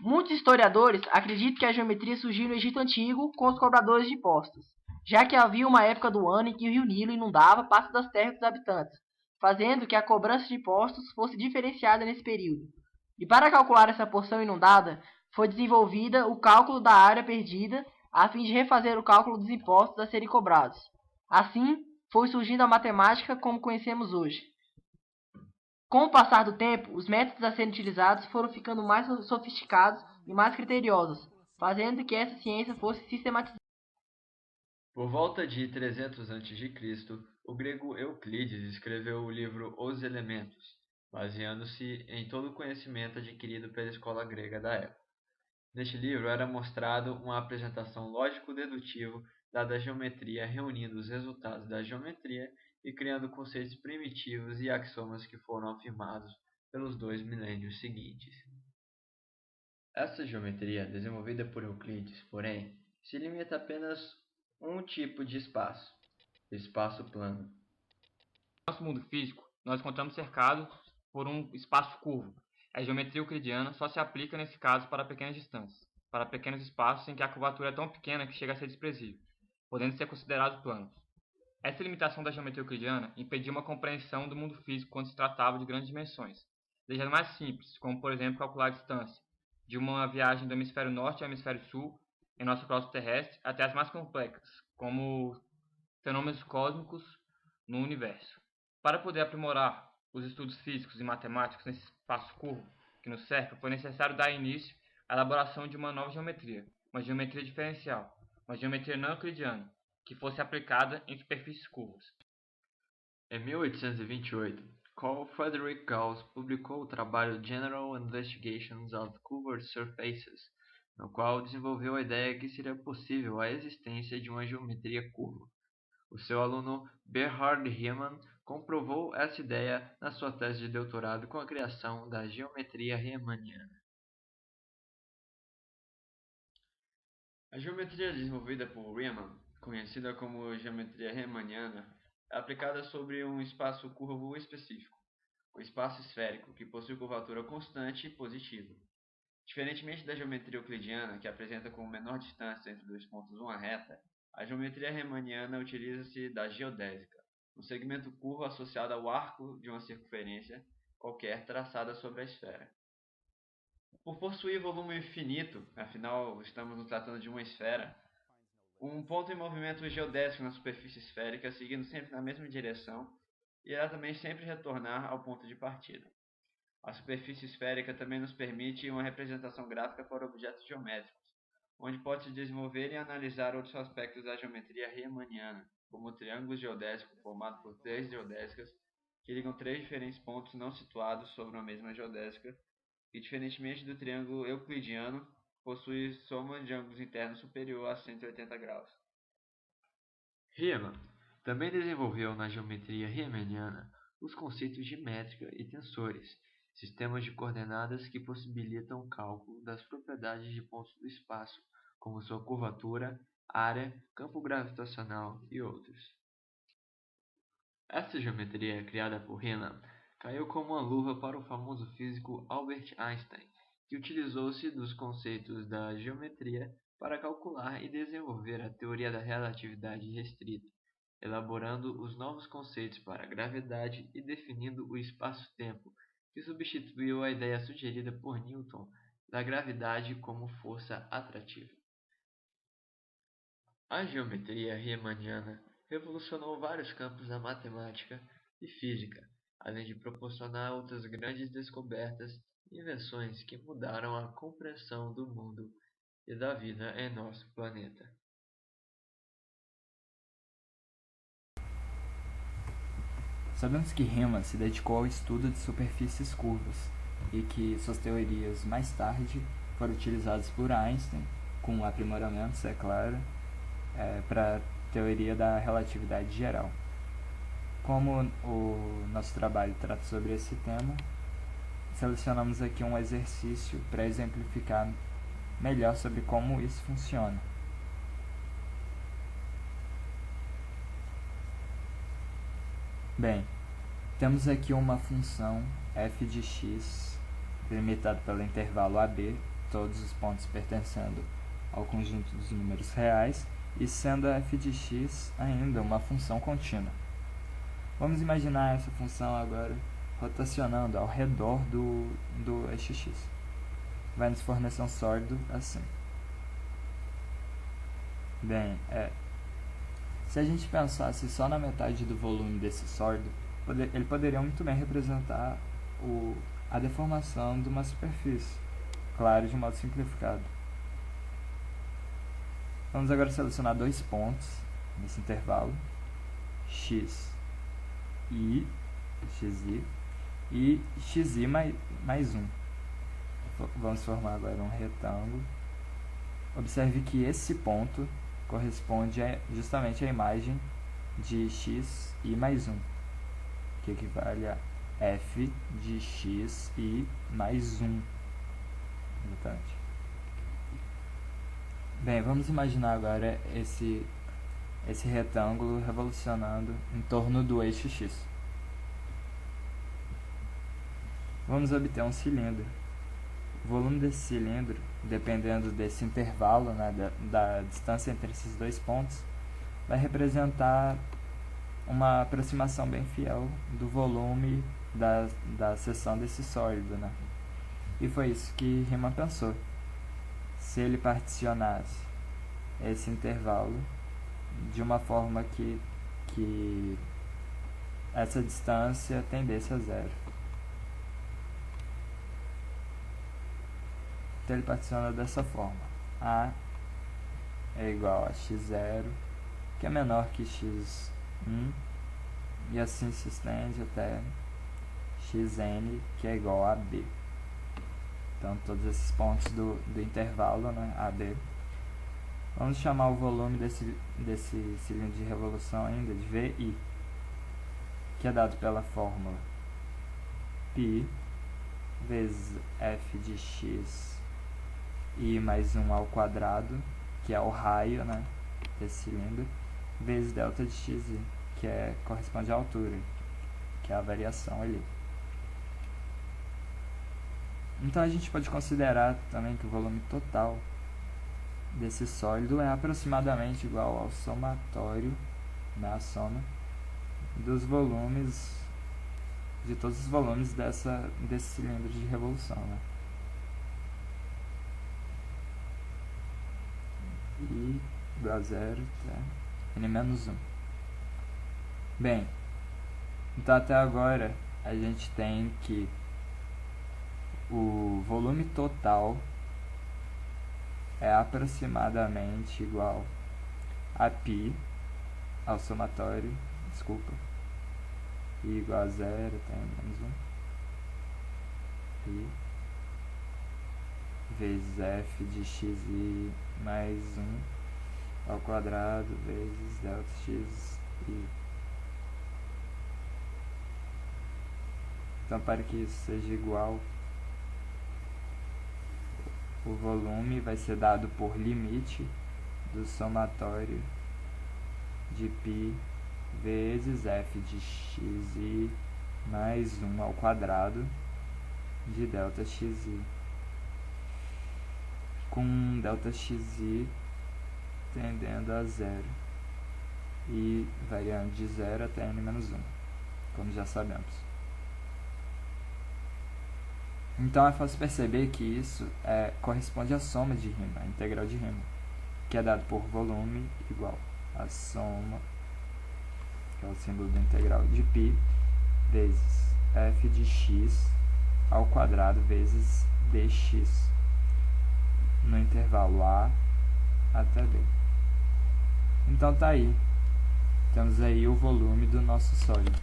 Muitos historiadores acreditam que a geometria surgiu no Egito Antigo com os cobradores de impostos, já que havia uma época do ano em que o rio Nilo inundava parte das terras dos habitantes, fazendo que a cobrança de impostos fosse diferenciada nesse período. E para calcular essa porção inundada, foi desenvolvida o cálculo da área perdida, a fim de refazer o cálculo dos impostos a serem cobrados. Assim, foi surgindo a matemática como conhecemos hoje. Com o passar do tempo, os métodos a serem utilizados foram ficando mais sofisticados e mais criteriosos, fazendo que essa ciência fosse sistematizada. Por volta de 300 a.C., o grego Euclides escreveu o livro Os Elementos, baseando-se em todo o conhecimento adquirido pela escola grega da época. Neste livro era mostrado uma apresentação lógico-dedutiva da geometria, reunindo os resultados da geometria e criando conceitos primitivos e axiomas que foram afirmados pelos 2 milênios seguintes. Essa geometria, desenvolvida por Euclides, porém, se limita a apenas um tipo de espaço plano. No nosso mundo físico, nós encontramos cercado por um espaço curvo. A geometria euclidiana só se aplica nesse caso para pequenas distâncias, para pequenos espaços em que a curvatura é tão pequena que chega a ser desprezível, podendo ser considerados planos. Essa limitação da geometria euclidiana impedia uma compreensão do mundo físico quando se tratava de grandes dimensões, desde as mais simples, como por exemplo calcular a distância de uma viagem do hemisfério norte ao hemisfério sul em nosso globo terrestre, até as mais complexas, como fenômenos cósmicos no universo. Para poder aprimorar os estudos físicos e matemáticos nesse espaço curvo que nos cerca, foi necessário dar início à elaboração de uma nova geometria, uma geometria diferencial, uma geometria não euclidiana, que fosse aplicada em superfícies curvas. Em 1828, Carl Friedrich Gauss publicou o trabalho General Investigations of Curved Surfaces, no qual desenvolveu a ideia que seria possível a existência de uma geometria curva. O seu aluno Bernhard Riemann comprovou essa ideia na sua tese de doutorado com a criação da geometria riemanniana. A geometria desenvolvida por Riemann, conhecida como geometria riemanniana, é aplicada sobre um espaço curvo específico, o espaço esférico, que possui curvatura constante e positiva. Diferentemente da geometria euclidiana, que apresenta como menor distância entre dois pontos uma reta, a geometria riemanniana utiliza-se da geodésica, um segmento curvo associado ao arco de uma circunferência qualquer traçada sobre a esfera. Por possuir volume finito, afinal estamos nos tratando de uma esfera, um ponto em movimento geodésico na superfície esférica, seguindo sempre na mesma direção, irá também sempre retornar ao ponto de partida. A superfície esférica também nos permite uma representação gráfica para objetos geométricos, onde pode-se desenvolver e analisar outros aspectos da geometria riemanniana, como o triângulo geodésico formado por três geodésicas que ligam três diferentes pontos não situados sobre uma mesma geodésica, e diferentemente do triângulo euclidiano, possui soma de ângulos internos superior a 180 graus. Riemann também desenvolveu na geometria riemanniana os conceitos de métrica e tensores, sistemas de coordenadas que possibilitam o cálculo das propriedades de pontos do espaço, como sua curvatura, área, campo gravitacional e outros. Essa geometria, criada por Riemann, caiu como uma luva para o famoso físico Albert Einstein, que utilizou-se dos conceitos da geometria para calcular e desenvolver a teoria da relatividade restrita, elaborando os novos conceitos para a gravidade e definindo o espaço-tempo, que substituiu a ideia sugerida por Newton da gravidade como força atrativa. A geometria riemanniana revolucionou vários campos da matemática e física, além de proporcionar outras grandes descobertas e invenções que mudaram a compreensão do mundo e da vida em nosso planeta. Sabemos que Riemann se dedicou ao estudo de superfícies curvas e que suas teorias mais tarde foram utilizadas por Einstein, com aprimoramentos, é claro, para a teoria da relatividade geral. Como o nosso trabalho trata sobre esse tema, selecionamos aqui um exercício para exemplificar melhor sobre como isso funciona. Bem, temos aqui uma função f de x delimitada pelo intervalo AB, todos os pontos pertencendo ao conjunto dos números reais, e sendo a f de x ainda uma função contínua. Vamos imaginar essa função agora rotacionando ao redor do eixo x. Vai nos fornecer um sólido assim. Bem, se a gente pensasse só na metade do volume desse sólido, ele poderia muito bem representar a deformação de uma superfície, claro, de modo simplificado. Vamos agora selecionar dois pontos nesse intervalo, xi e xi mais 1. Vamos formar agora um retângulo. Observe que esse ponto corresponde justamente à imagem de xi mais 1, que equivale a f de xi mais 1. Exatamente. Bem, vamos imaginar agora esse retângulo revolucionando em torno do eixo x. Vamos obter um cilindro. O volume desse cilindro, dependendo desse intervalo, né, da distância entre esses dois pontos, vai representar uma aproximação bem fiel do volume da seção desse sólido, né? E foi isso que Riemann pensou. Se ele particionasse esse intervalo de uma forma que essa distância tendesse a zero. Então ele particiona dessa forma. A é igual a x0, que é menor que x1, e assim se estende até xn, que é igual a b. Então todos esses pontos do intervalo, né, AB. Vamos chamar o volume desse cilindro de revolução ainda de VI, que é dado pela fórmula π vezes f de x i mais 1 ao quadrado, que é o raio, né, desse cilindro, vezes delta de xi, que corresponde à altura, que é a variação ali. Então a gente pode considerar também que o volume total desse sólido é aproximadamente igual ao somatório, né, a soma dos volumes, de todos os volumes desse cilindro de revolução, né? I igual a 0 até n-1. Bem, então até agora a gente tem que o volume total é aproximadamente igual a π ao somatório, I igual a 0 até n-1, π vezes f de xi mais 1 ao quadrado vezes delta x i. Então, para que isso seja igual, o volume vai ser dado por limite do somatório de π vezes f de xi mais 1 ao quadrado de delta xi, com delta xi tendendo a 0 e variando de 0 até n-1, como já sabemos. Então é fácil perceber que isso corresponde à soma de Riemann, a integral de Riemann, que é dado por volume igual a soma, que é o símbolo da integral, de π vezes f de x ao quadrado vezes dx no intervalo a até b. Então tá aí, temos aí o volume do nosso sólido.